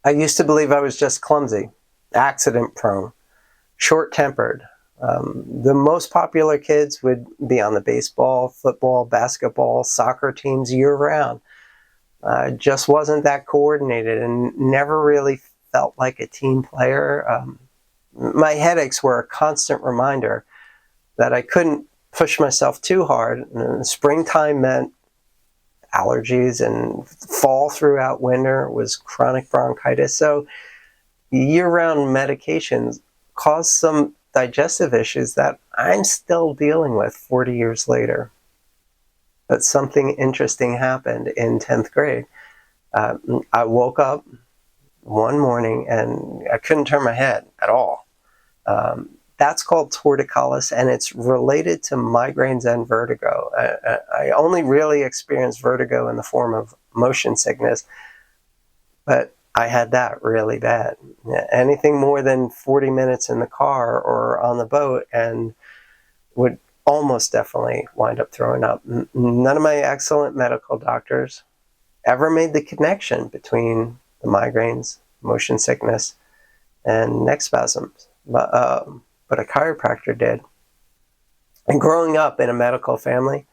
I used to believe I was just clumsy, accident prone, short-tempered. The most popular kids would be on the baseball, football, basketball, soccer teams year-round. Just wasn't that coordinated and never really felt like a team player. My headaches were a constant reminder that I couldn't push myself too hard. Springtime meant allergies, and fall throughout winter was chronic bronchitis. So year-round medications caused some digestive issues that I'm still dealing with 40 years later. But something interesting happened in 10th grade. I woke up one morning and I couldn't turn my head at all. That's called torticollis, and it's related to migraines and vertigo. I only really experienced vertigo in the form of motion sickness, but I had that really bad. Anything more than 40 minutes in the car or on the boat and would almost definitely wind up throwing up. None of my excellent medical doctors ever made the connection between the migraines, motion sickness, and neck spasms. But a chiropractor did. And growing up in a medical family,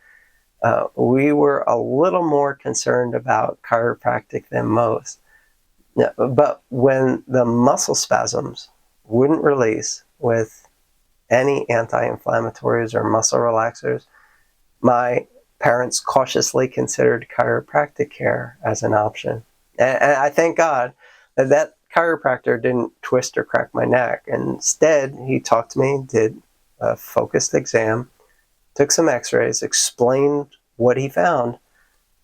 we were a little more concerned about chiropractic than most. But when the muscle spasms wouldn't release with any anti-inflammatories or muscle relaxers, my parents cautiously considered chiropractic care as an option. And I thank God that chiropractor didn't twist or crack my neck. Instead, he talked to me, did a focused exam, took some x-rays, explained what he found,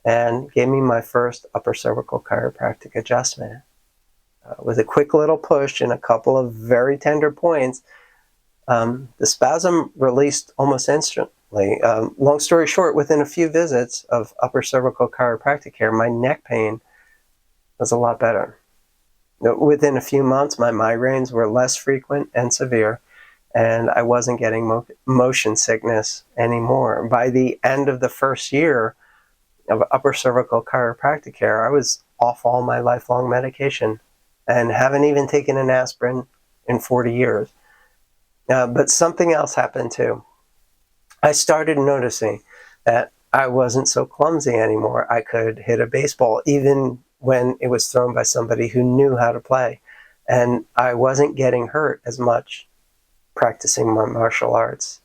and gave me my first upper cervical chiropractic adjustment. With a quick little push and a couple of very tender points, the spasm released almost instantly. Long story short, within a few visits of upper cervical chiropractic care, my neck pain was a lot better. Within a few months, my migraines were less frequent and severe, and I wasn't getting motion sickness anymore. By the end of the first year of upper cervical chiropractic care, I was off all my lifelong medication and haven't even taken an aspirin in 40 years. But something else happened too. I started noticing that I wasn't so clumsy anymore. I could hit a baseball even when it was thrown by somebody who knew how to play. And I wasn't getting hurt as much practicing my martial arts.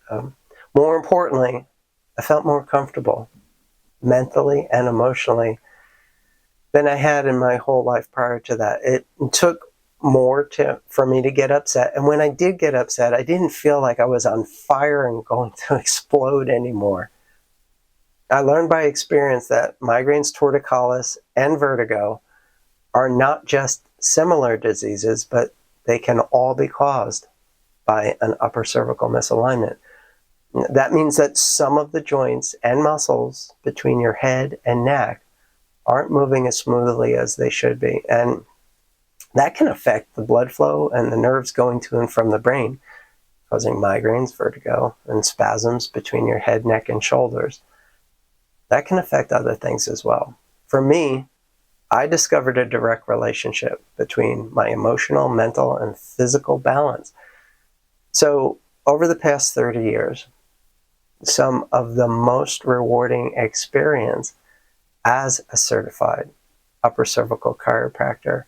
More importantly, I felt more comfortable mentally and emotionally than I had in my whole life prior to that. It took more for me to get upset. And when I did get upset, I didn't feel like I was on fire and going to explode anymore. I learned by experience that migraines, torticollis, and vertigo are not just similar diseases, but they can all be caused by an upper cervical misalignment. That means that some of the joints and muscles between your head and neck aren't moving as smoothly as they should be. And that can affect the blood flow and the nerves going to and from the brain, causing migraines, vertigo, and spasms between your head, neck, and shoulders. That can affect other things as well. For me, I discovered a direct relationship between my emotional, mental, and physical balance. So over the past 30 years, some of the most rewarding experience as a certified upper cervical chiropractor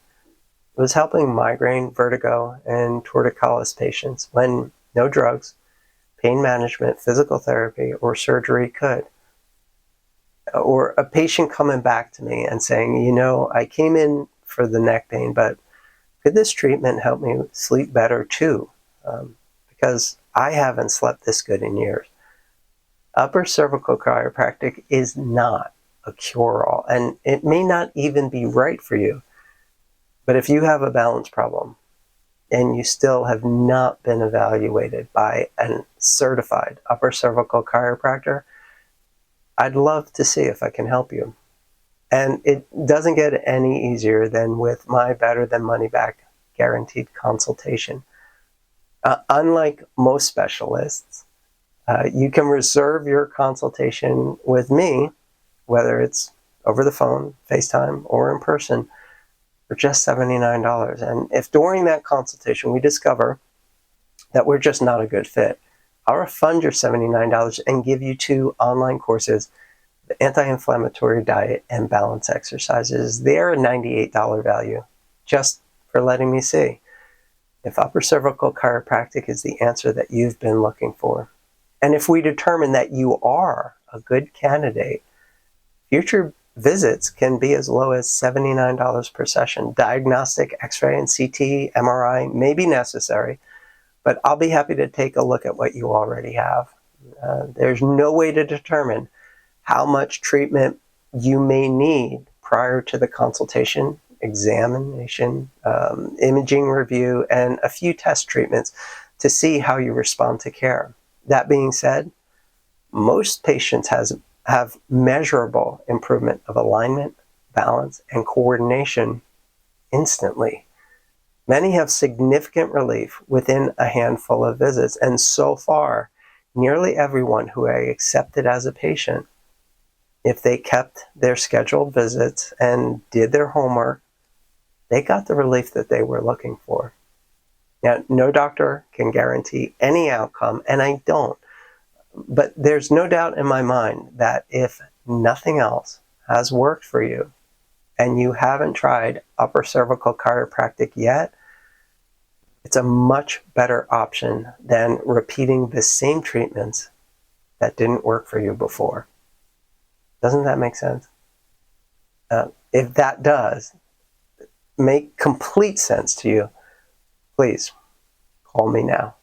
was helping migraine, vertigo, and torticollis patients when no drugs, pain management, physical therapy, or surgery could. Or a patient coming back to me and saying, I came in for the neck pain, but could this treatment help me sleep better too? Because I haven't slept this good in years. Upper cervical chiropractic is not a cure-all, and it may not even be right for you. But if you have a balance problem and you still have not been evaluated by a certified upper cervical chiropractor, I'd love to see if I can help you. And it doesn't get any easier than with my better than money back guaranteed consultation. Unlike most specialists, you can reserve your consultation with me, whether it's over the phone, FaceTime, or in person, for just $79. And if during that consultation we discover that we're just not a good fit, I'll refund your $79 and give you 2 online courses, the anti-inflammatory diet and balance exercises. They're a $98 value just for letting me see if upper cervical chiropractic is the answer that you've been looking for. And if we determine that you are a good candidate, future visits can be as low as $79 per session. Diagnostic X-ray and CT, MRI may be necessary, but I'll be happy to take a look at what you already have. There's no way to determine how much treatment you may need prior to the consultation, examination, imaging review, and a few test treatments to see how you respond to care. That being said, most patients have measurable improvement of alignment, balance, and coordination instantly. Many have significant relief within a handful of visits, and so far, nearly everyone who I accepted as a patient, if they kept their scheduled visits and did their homework, they got the relief that they were looking for. Now, no doctor can guarantee any outcome, and I don't. But there's no doubt in my mind that if nothing else has worked for you and you haven't tried upper cervical chiropractic yet, it's a much better option than repeating the same treatments that didn't work for you before. Doesn't that make sense? If that does make complete sense to you, please call me now.